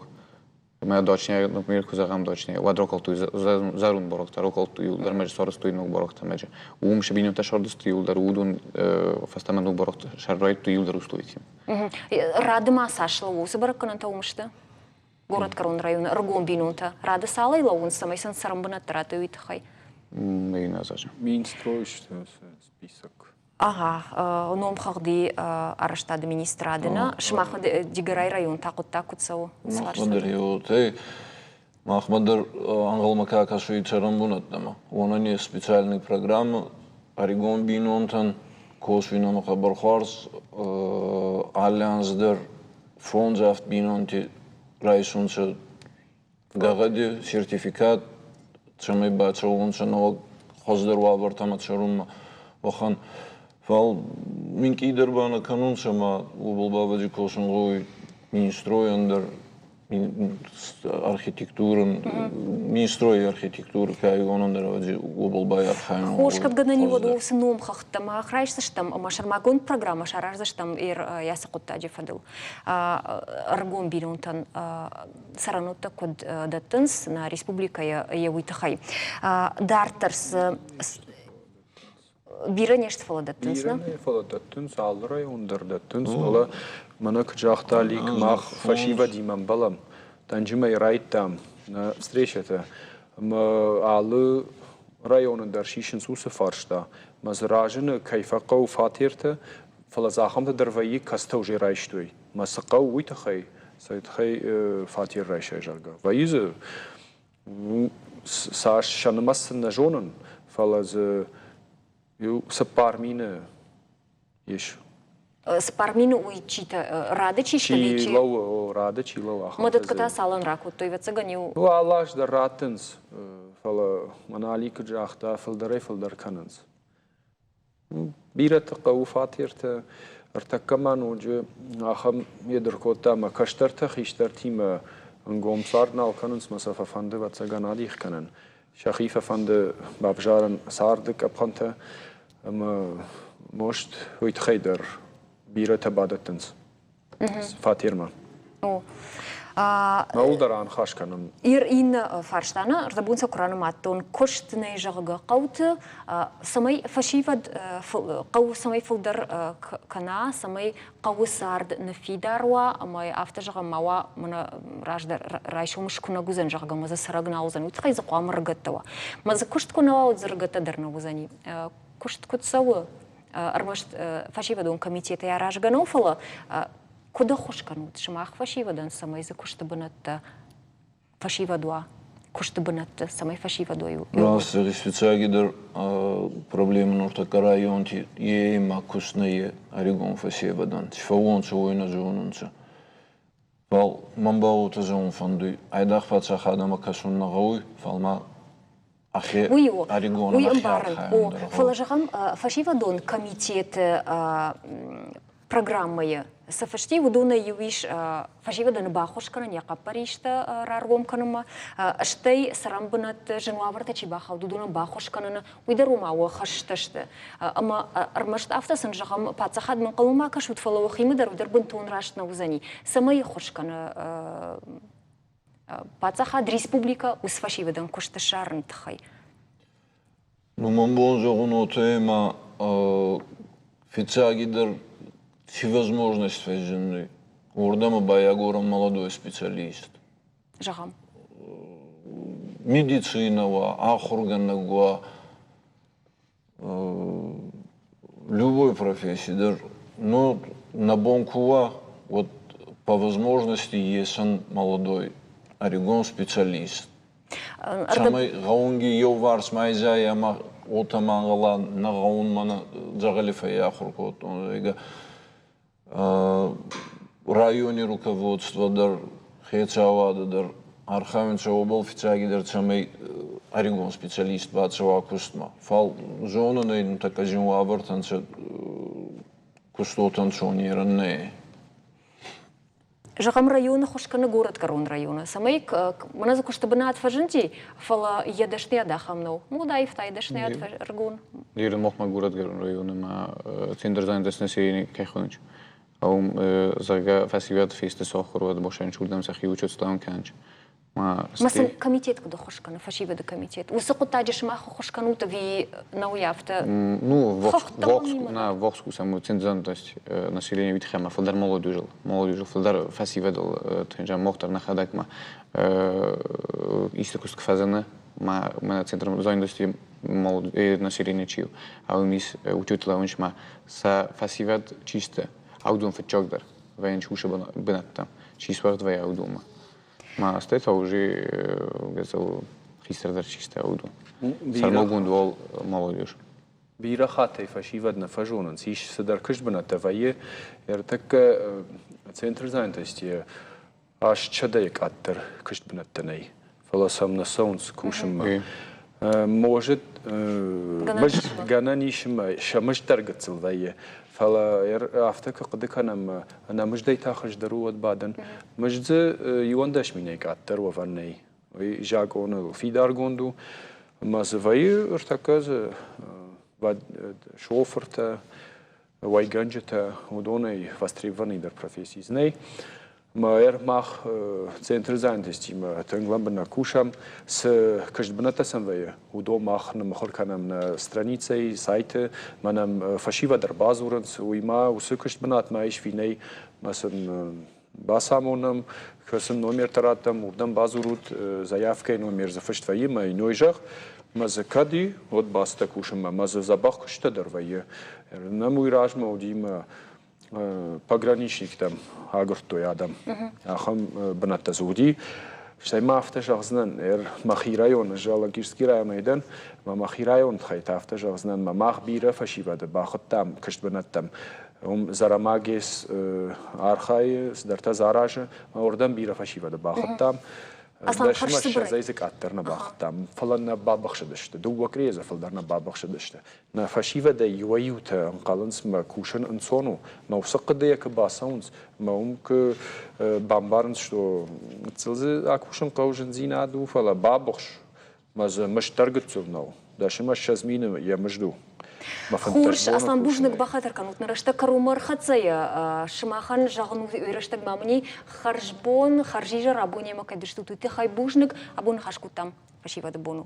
моя дочня, например, кузагам дочня, уадрокалту зарун барахта, рокалту юлдар, меж соростуй ног барахта меж. Ум шабинута шордосту юлдар, удун фастама ног барахта, шаррайту юлдар устуйти. Рады масашла усы бараккананта умышта. Город Корон район, ргон бинута. Рады сала ила он самайсан сарамбанат раты уитхай. Мейна зажа. Минстроиш список. Ага, ном хагди арашта администрадына, шмаха дигерай район такут сау. Махмадар юты, Махмадар ангалмака кашу и чарамбунаттама. Она не специальная программа, Орегон бинонтан, косвина махабархарс, альянсдер, фондзафт бинонти, райсунца гагади, сертификат, чамай бача онца новак хоздер вабартама чарумма. Вахан Фал минки идербана канун сама убыл бабаджи кошун гой министрояндар архитектурын, Министрой архитектуры, кай onun дороги обл байар хайм. Хошкат гана воду сном хахтам, ахрайшсаштам, машармагон программа шараждаштам ясы куттаджи фадыл. Аргон бирунтан саранутта код даттынс на республика явитахай. Дартерс Бира нешті фала даттынсна? Бира фала даттынс, алырай ондар даттынс. Ола мана кджахталик мах фашива димам балам. Танжимай райттам на встречата. Алы районындар шишін сусы фаршта. Мазражыны кайфақау фатирта фала захамда дарвайи кастау же райштуй. Масақау уйтахай, сайтхай фатир райшай жарга. Вайызы саш шанымасын на жонын фала за Сапармина еш. Сапармина уйчита рада чишта лечи. Чилова, рада чилова. Мадат ката салан раку, той веца ганил. Ну Аллах да ратынс, фала манали кджахта филдарай филдар канынс. Бирата қау фатирта артакаман уджи ахам едеркота ма каштарта хиштар тима ангомсарнал канынс масафа фанды ваца ганадих канын. Шахифа фанды бабжаран сардык апханта может быть хайдар бира табадатынс фатирма. Наулдаран хашканым. Ир ин фарштана рдабунса кураны маттон коштны жагы кауты самай фашивад кау самай филдар кана самай кау сард нафидарва амай автожага мава мына раждар райшумыш куна гузен жага маза сарагна узан утхай за қамыр гаттава маза кушт куна узыргата дарна узани кушт кутсавы армашт фашивадон комитета я ражгано фала куда хошканут шмах фашивадан самай за кушты бынатта фашивадуа кушты бынатта самай фашивадуа Раз специагидер проблемы нортака районти ема кусные орегон фашивадан тифаонча ойна жонунча фал мамбаута жон фанды айдах фаца хадама кашунна гауй фалма ахе орегон о фалажагам фашивадон комитет программы Сафашти удуна ювиш фашивадан бахошкана няка паришта раргом канама штай сарамбанат женуаварта чибаха удуна бахошкана уйдарума ва хашташта ама армашт автасын жагам пацахад мен кылма кашут фалау химидар удар бунтун рашна узани самай хошкана пацахад республика ус фашивадан кошташарн тхай Ну мамбон жогуно тема фицагидер всевозможность связаны. Ордама Баягором молодой специалист. Жагам. Медицинова, ахурганагуа, любой профессии. Но на Бонкуа вот по возможности есть он молодой орегон специалист. Самый гаунги йоварс майзая ма отамангала на гаун мана загалифа яхуркот он ега районе руководства дар хецавада дар архавенца обл фицагидер самый орегон специалист бацава кустма фал зона не така жинва абартанца кустотан чонирне Жагам района хошкана город Карон района. Самай мана за кушта бана фажинти фала ядашне адахамно. Ну да и в тайдашне адфаргун. Дирен мохма город Карон района ма центр занятости населения кайхонч. Аум зага фасиват фесте сохурват бошан чурдам сахи учет стан канч. Масан комитет куда хошкана фашива да комитет. Высоко таджиш маха хошканута ви науявта. Ну вокску саму центр занятости населения витхема фалдар молодежил фалдар фасива дал тенжа мохтар нахадак ма истокуст фазана ма центр занятости населения чил. А у мис учет лаунч ма са фасиват чисто. Аудун фачогдар, венч уша бенатта, чисвар двоя аудума. Ма стета уже газал хисардар чисто аудун. Сармогун дуал молодежь. Бира хатай фашивадна фажонан, сиш садар кыш бенатта вае, так центр занятости аж чадаек аттер кыш бенаттанай. Фаласам на солнц кушам. Может, гана нишма шамаш таргацал вае. فلا أفتك قد كان أنا مجدي تاخج درود بعدن مجد يوندش منيك أتر وفرني ويجاكون في دارجوندو ما زفاي ارتكز بعد شوفرت ويجنجت ودوني فاستريفني در профессии ما مах центр занятости ما тенглам на кушам с каждбната сам вая удо мах на махорканам на странице и сайты манам фашива дар базуранс уйма усукашдбнат маиш виней масан басамонам касым номер таратам урдам базурут заявкой номер зафаштваима и нойжах мазакади от баста кушама маза забах кушта дар вая намуй ражма удима пограничник там агртой адам ахам бната зуди штай мафта жагзнан махи район жалагирский район айдан махи район хайтафта жагзнан мах бира фашивада бахаттам кыштбанаттам зарамагес архай дарта заража ордан бира фашивада бахаттам داش مش زي زك عترنا باختم فلنا بابخشدشت دو وكريزه فلدرنا بابخشدشت نا فشيفه دا يويوتا قالنس ما كوشن انسونو ما وسق ديك باسونز ما امك بامبارنس شو تلز اكوشن قوجن زينا دو فلا بابخش ما مش ترجت نو داش مش زمينه يا مجدو خورش أصلاً بوجنك بخاطر كانت نرشتك كرومر خطية شماخن جاغنو يرشتك مامني خرج بون خرجيجة رابوني ما كدرش توتي خاي بوجنك أبون خاش كتام فشيفة دبونو